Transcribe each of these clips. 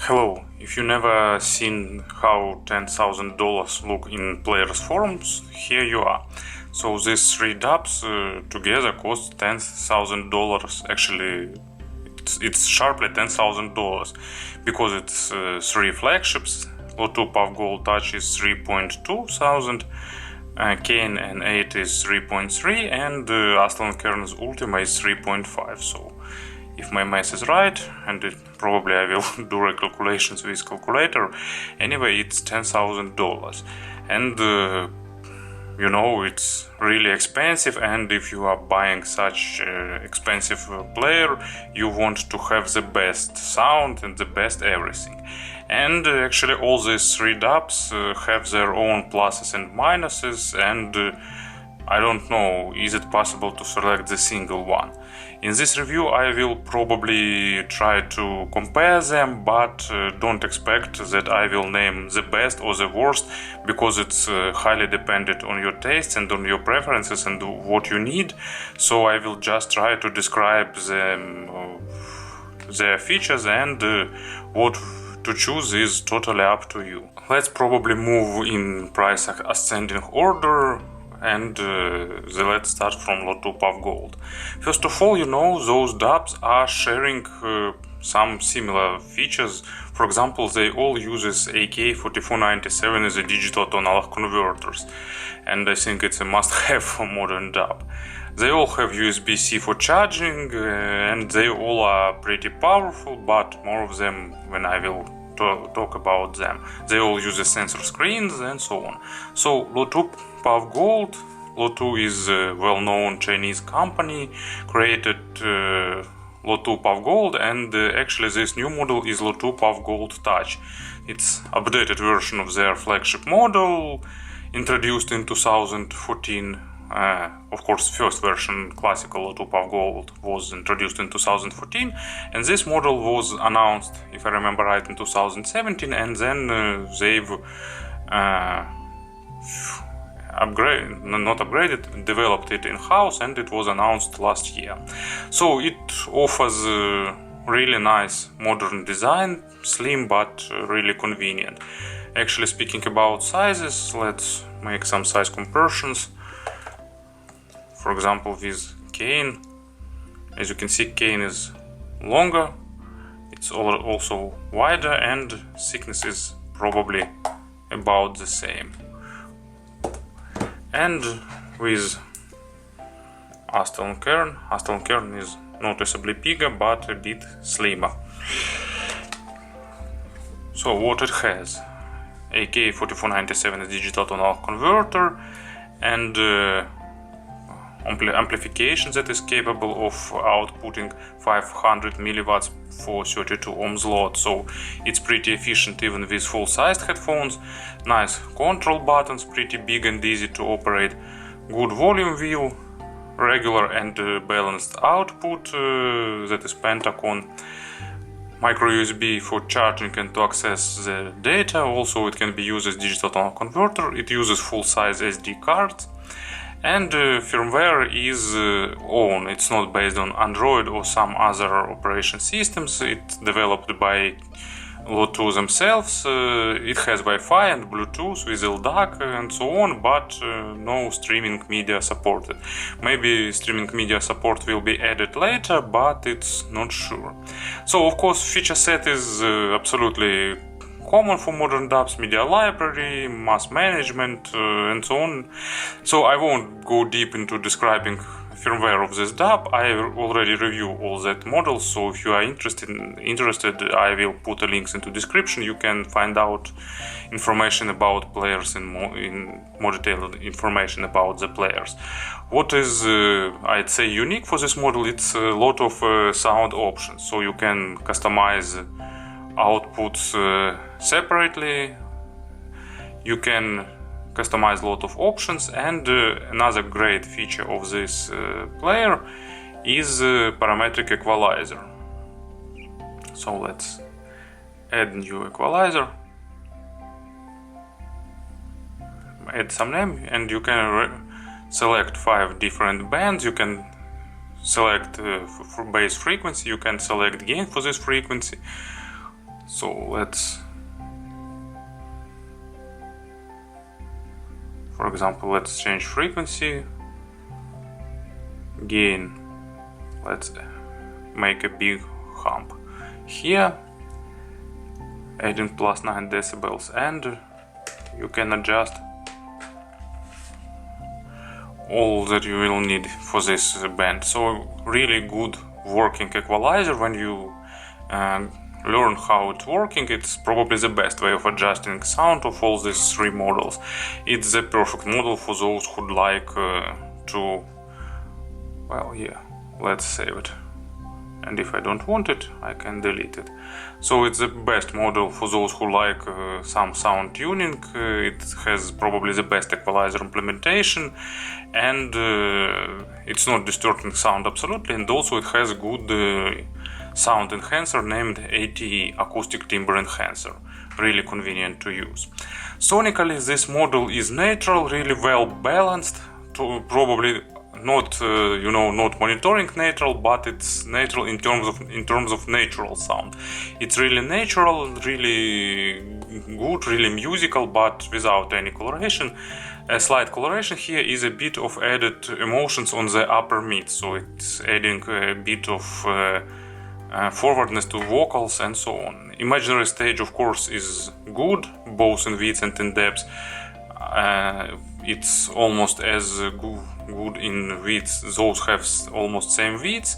Hello, if you never seen how $10,000 look in players' forums, here you are. So these three dubs together cost $10,000. Actually, it's sharply $10,000 because it's three flagships. Lotoo Puff Gold Touch is 3.2 thousand, Cayin N8 is 3.3, and Astell&Kern's Ultima is 3.5. So if my math is right, and probably I will do recalculations with calculator, anyway, it's $10,000. And you know, it's really expensive, and if you are buying such expensive player, you want to have the best sound and the best everything. And actually all these three dubs have their own pluses and minuses, and I don't know, is it possible to select the single one? In this review I will probably try to compare them, but don't expect that I will name the best or the worst, because it's highly dependent on your tastes and on your preferences and what you need. So I will just try to describe them, their features, and what to choose is totally up to you. Let's probably move in price ascending order. And let's start from Lotoo Puff Gold. First of all, you know, those dubs are sharing some similar features. For example, they all use AK-4497 as a digital to analog converters, and I think it's a must-have for modern dub. They all have USB-C for charging, and they all are pretty powerful, but more of them when I will talk about them. They all use sensor screens and so on. So Lotoo Puff Gold. Lotoo is a well-known Chinese company, created Lotoo Puff Gold, and actually this new model is Lotoo Puff Gold Touch. It's updated version of their flagship model, introduced in 2014. Of course, first version, classical Lotoo Puff Gold, was introduced in 2014, and this model was announced, if I remember right, in 2017, and then they've developed it in-house, and it was announced last year. So it offers a really nice modern design, slim but really convenient. Actually, speaking about sizes, let's make some size comparisons. For example, with Cayin, as you can see, Cayin is longer, it's also wider, and thickness is probably about the same. And with Astell&Kern is noticeably bigger but a bit slimmer. So what it has: AK-4497 is digital to analog converter, and amplification that is capable of outputting 500 milliwatts for 32 ohms load, so it's pretty efficient even with full-sized headphones. Nice control buttons, pretty big and easy to operate. Good volume wheel, regular and balanced output, that is Pentacon. Micro USB for charging and to access the data. Also it can be used as digital to analog converter. It uses full-size SD cards. And firmware is own. It's not based on Android or some other operation systems. It's developed by Lotoo themselves. It has Wi-Fi and Bluetooth with LDAC and so on, but no streaming media supported. Maybe streaming media support will be added later, but it's not sure. So of course feature set is absolutely common for modern dubs: media library, mass management, and so on. So I won't go deep into describing firmware of this dub. I already reviewed all that models, so if you are interested, I will put the links into description. You can find out information about players in more detailed information about the players. What is, I'd say, unique for this model, it's a lot of sound options, so you can customize outputs separately, you can customize a lot of options, and another great feature of this player is parametric equalizer. So let's add new equalizer, add some name, and you can select 5 different bands. You can select for base frequency, you can select gain for this frequency. So let's, for example, let's change frequency, gain, let's make a big hump here, adding plus 9 decibels, and you can adjust all that you will need for this band. So really good working equalizer. When you learn how it's working, it's probably the best way of adjusting sound of all these three models. It's the perfect model for those who'd like to, well, yeah, let's save it. And if I don't want it, I can delete it. So it's the best model for those who like some sound tuning. It has probably the best equalizer implementation, and it's not distorting sound absolutely, and also it has good sound enhancer named ATE, Acoustic Timbre Enhancer. Really convenient to use. Sonically, this model is neutral, really well balanced, probably not not monitoring neutral, but it's neutral in terms of natural sound. It's really natural, really good, really musical, but without any coloration. A slight coloration here is a bit of added emotions on the upper mid, so it's adding a bit of forwardness to vocals and so on. Imaginary stage, of course, is good, both in width and in depth. It's almost as good in width, those have almost same width.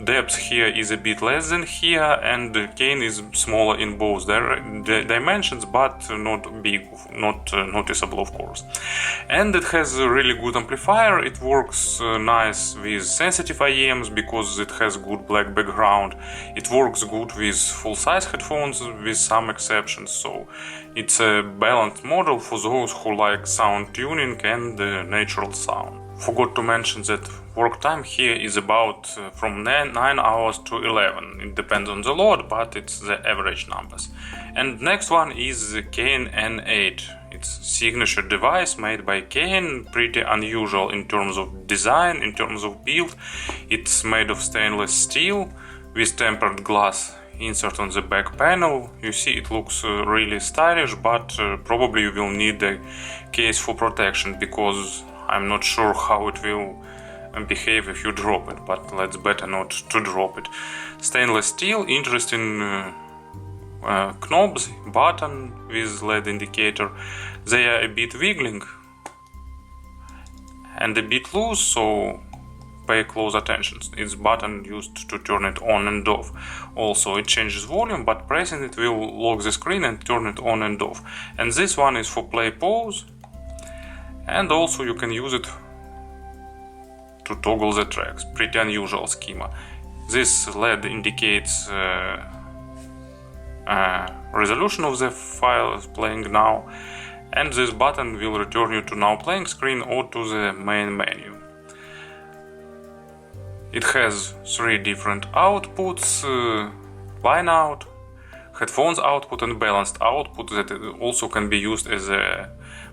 Depth here is a bit less than here, and gain is smaller in both dimensions, but not big, not noticeable, of course. And it has a really good amplifier. It works nice with sensitive IEMs because it has good black background. It works good with full-size headphones with some exceptions, so it's a balanced model for those who like sound tuning and natural sound. Forgot to mention that work time here is about from 9 hours to 11. It depends on the load, but it's the average numbers. And next one is the Cayin N8. It's signature device made by Cayin, pretty unusual in terms of design, in terms of build. It's made of stainless steel with tempered glass insert on the back panel. You see, it looks really stylish, but probably you will need a case for protection, because I'm not sure how it will behave if you drop it, but let's better not to drop it. Stainless steel, interesting knobs, button with LED indicator. They are a bit wiggling and a bit loose, so pay close attention. It's button used to turn it on and off. Also, it changes volume, but pressing it will lock the screen and turn it on and off. And this one is for play pause, and also you can use it to toggle the tracks. Pretty unusual schema. This LED indicates resolution of the file playing now, and this button will return you to now playing screen or to the main menu. It has three different outputs: line out, headphones output, and balanced output that also can be used as a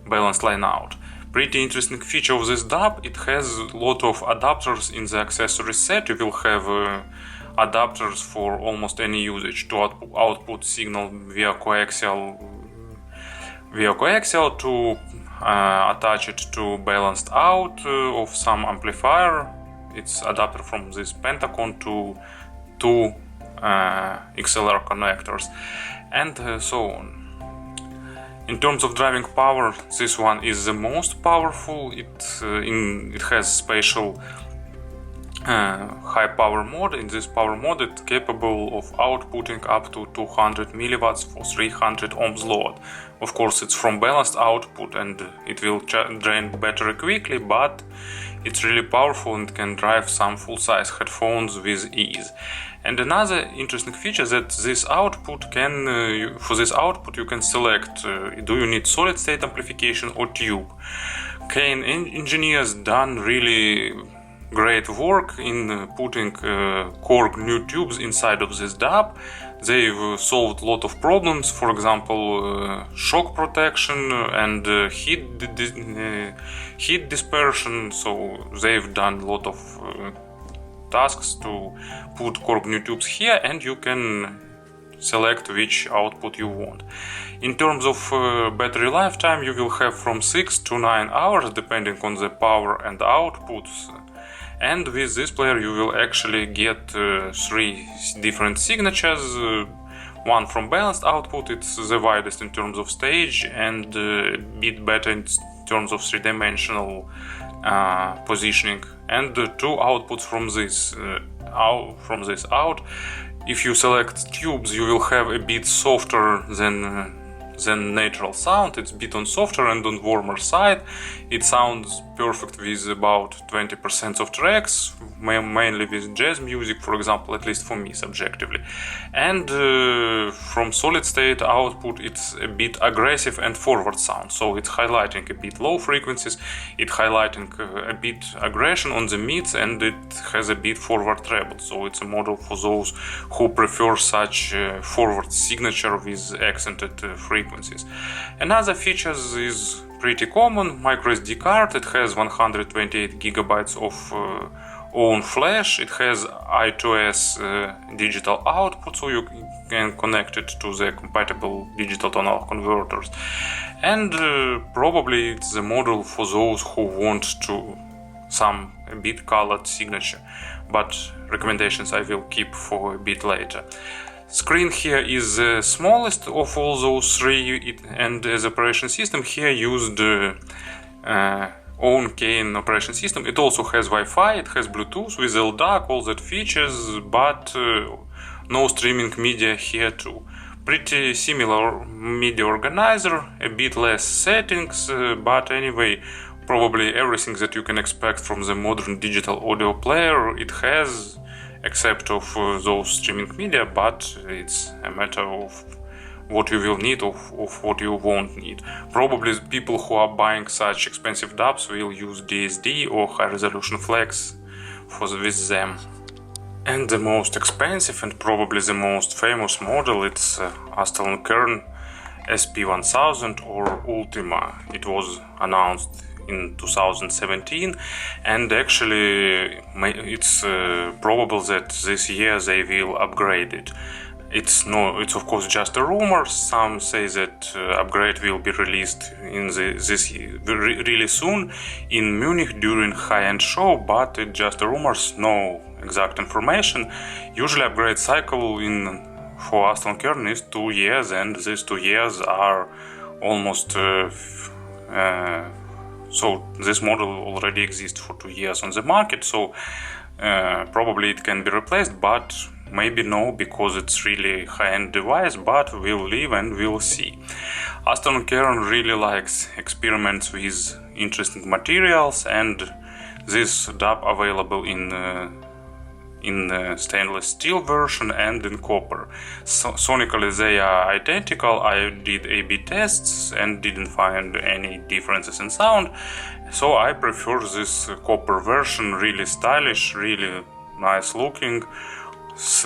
balanced line out. Pretty interesting feature of this DAB, it has a lot of adapters in the accessory set. You will have adapters for almost any usage, to output signal via coaxial, to attach it to balanced out of some amplifier. It's adapter from this Pentacon to two XLR connectors, and so on. In terms of driving power, this one is the most powerful. It has special high power mode. In this power mode, it's capable of outputting up to 200 milliwatts for 300 ohms load. Of course, it's from balanced output and it will drain battery quickly, but it's really powerful and can drive some full-size headphones with ease. And another interesting feature that this output can, for this output you can select do you need solid state amplification or tube. Cayin engineers done really great work in putting Korg new tubes inside of this DAB. They've solved a lot of problems, for example shock protection and heat dispersion, so they've done a lot of tasks to put Korg new tubes here, and you can select which output you want. In terms of battery lifetime, you will have from 6 to 9 hours depending on the power and outputs. And with this player you will actually get 3 different signatures. One from balanced output, it's the widest in terms of stage and a bit better in terms of 3-dimensional positioning, and 2 outputs from this out. If you select tubes, you will have a bit softer than natural sound. It's a bit on softer and on warmer side. It sounds perfect with about 20% of tracks, mainly with jazz music, for example, at least for me subjectively. And from solid state output, it's a bit aggressive and forward sound, so it's highlighting a bit low frequencies, it's highlighting a bit aggression on the mids, and it has a bit forward treble, so it's a model for those who prefer such forward signature with accented frequencies. Another feature is pretty common: microSD card. It has 128 gigabytes of own flash. It has I2S digital output, so you can connect it to the compatible digital to analog converters. And probably it's the model for those who want to some a bit colored signature, but recommendations I will keep for a bit later. Screen here is the smallest of all those 3, and as operation system here used own Cayin operation system. It also has Wi-Fi, it has Bluetooth with LDAC, all that features, but no streaming media here too. Pretty similar media organizer, a bit less settings, but anyway, probably everything that you can expect from the modern digital audio player it has, except of those streaming media, but it's a matter of what you will need, of what you won't need. Probably people who are buying such expensive dubs will use DSD or high resolution flex with them. And the most expensive and probably the most famous model, it's Astell&Kern SP1000 or Ultima. It was announced in 2017, and actually it's probable that this year they will upgrade it. It's of course just a rumor. Some say that upgrade will be released in really soon in Munich during high-end show, but it's just a rumors, no exact information. Usually upgrade cycle for Astell&Kern is 2 years, and these 2 years are almost so this model already exists for 2 years on the market, so probably it can be replaced, but maybe no, because it's really high-end device, but we'll live and we'll see. Astell&Kern really likes experiments with interesting materials, and this dub available in stainless steel version and in copper. Sonically they are identical. I did A/B tests and didn't find any differences in sound, so I prefer this copper version. Really stylish, really nice looking,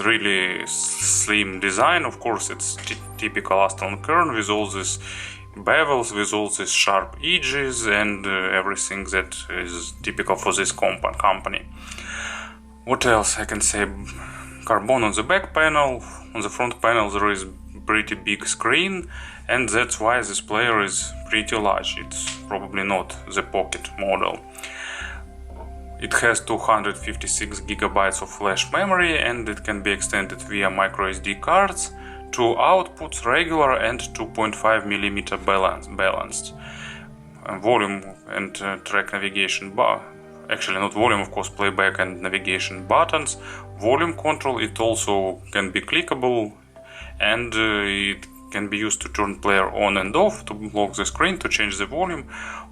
really slim design. Of course it's typical Astell&Kern with all these bevels, with all these sharp edges and everything that is typical for this company. What else I can say? Carbon on the back panel. On the front panel there is pretty big screen, and that's why this player is pretty large. It's probably not the pocket model. It has 256 gigabytes of flash memory, and it can be extended via microSD cards. 2 outputs, regular and 2.5mm balanced. Volume and track navigation bar. Actually not volume, of course, playback and navigation buttons. Volume control, it also can be clickable, and it can be used to turn player on and off, to lock the screen, to change the volume.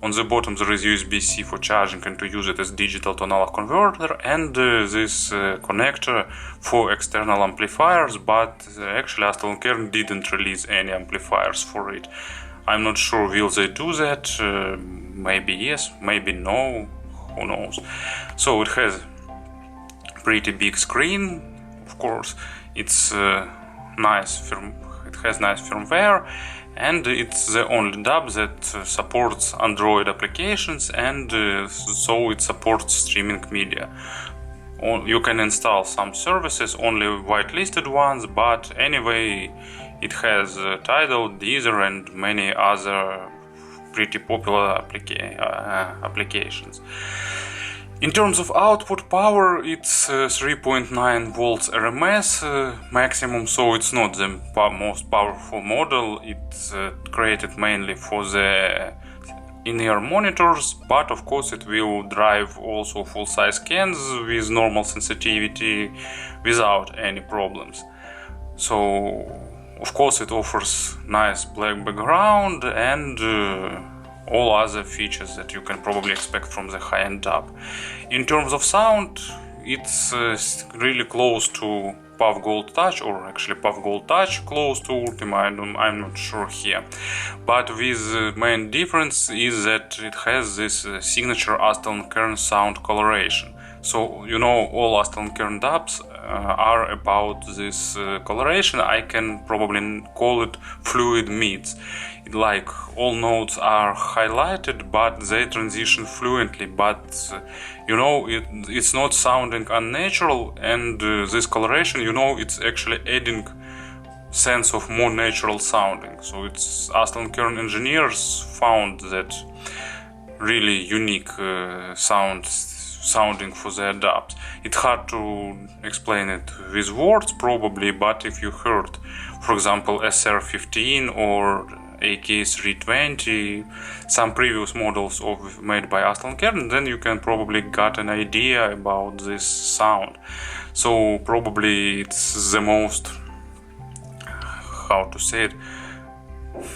On the bottom there is USB-C for charging and to use it as digital to analog converter, and this connector for external amplifiers, but actually Astell&Kern didn't release any amplifiers for it. I'm not sure will they do that, maybe yes, maybe no, who knows. So it has pretty big screen, of course, it's it has nice firmware, and it's the only dub that supports Android applications, and so it supports streaming media. You can install some services, only whitelisted ones, but anyway, it has Tidal, Deezer, and many other pretty popular applications. In terms of output power, it's 3.9 volts RMS maximum, so it's not the most powerful model. It's created mainly for the in-ear monitors, but of course it will drive also full-size scans with normal sensitivity without any problems. So of course it offers nice black background and all other features that you can probably expect from the high-end dub. In terms of sound, it's really close to Puff Gold Touch, or actually Puff Gold Touch close to Ultima, I'm not sure here. But with the main difference is that it has this signature Astell&Kern sound coloration. So, you know, all Astell&Kern dubs are about this coloration. I can probably call it fluid mids. Like all notes are highlighted, but they transition fluently. But you know, it's not sounding unnatural, and this coloration, you know, it's actually adding sense of more natural sounding. So it's Astell&Kern engineers found that really unique sounding for their dubs. It's hard to explain it with words probably, but if you heard, for example, SR15 or AK320, some previous models made by Astell&Kern, then you can probably get an idea about this sound. So probably it's the most, how to say it,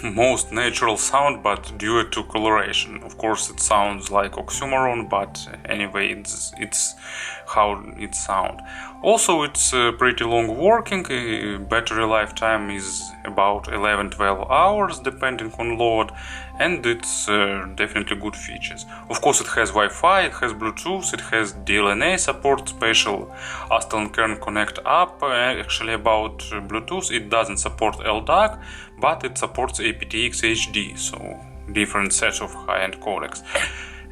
most natural sound, but due to coloration. Of course it sounds like oxymoron, but anyway it's how it sounds. Also it's pretty long working. Battery lifetime is about 11-12 hours depending on load, and it's definitely good features. Of course it has Wi-Fi, it has Bluetooth, it has DLNA support, special Astell&Kern Connect app. Actually about Bluetooth, it doesn't support LDAC, but it supports aptX HD, so different sets of high-end codecs.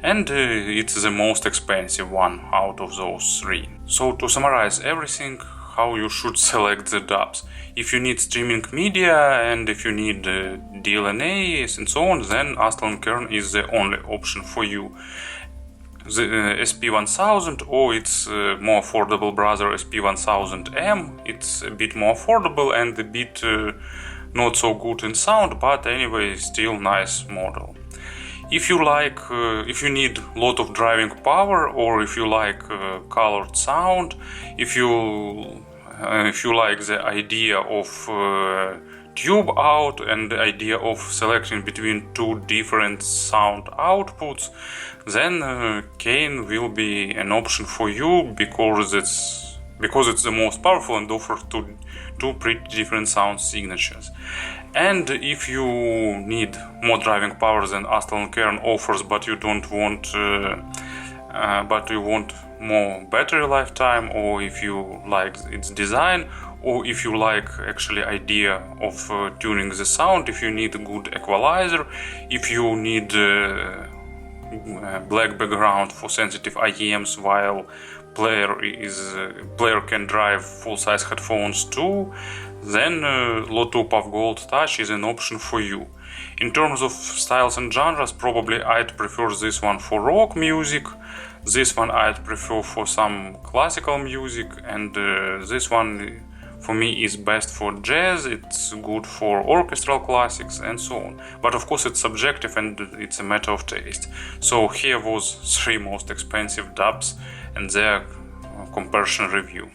And it's the most expensive one out of those three. So to summarize everything, how you should select the dubs. If you need streaming media and if you need DLNAs and so on, then Astell&Kern is the only option for you. The SP1000 or its more affordable brother SP1000M, it's a bit more affordable and a bit not so good in sound, but anyway still nice model. If you like, if you need a lot of driving power, or if you like colored sound, if you like the idea of tube out and the idea of selecting between two different sound outputs, then Cayin will be an option for you because it's the most powerful and offers two pretty different sound signatures. And if you need more driving power than Astell&Kern offers, but you don't want, but you want more battery lifetime, or if you like its design, or if you like actually idea of tuning the sound, if you need a good equalizer, if you need black background for sensitive IEMs while player can drive full-size headphones too, then Lotoo Puff Gold Touch is an option for you. In terms of styles and genres, probably I'd prefer this one for rock music, this one I'd prefer for some classical music, and this one for me is best for jazz, it's good for orchestral classics and so on. But of course it's subjective and it's a matter of taste. So here was 3 most expensive dubs and their comparison review.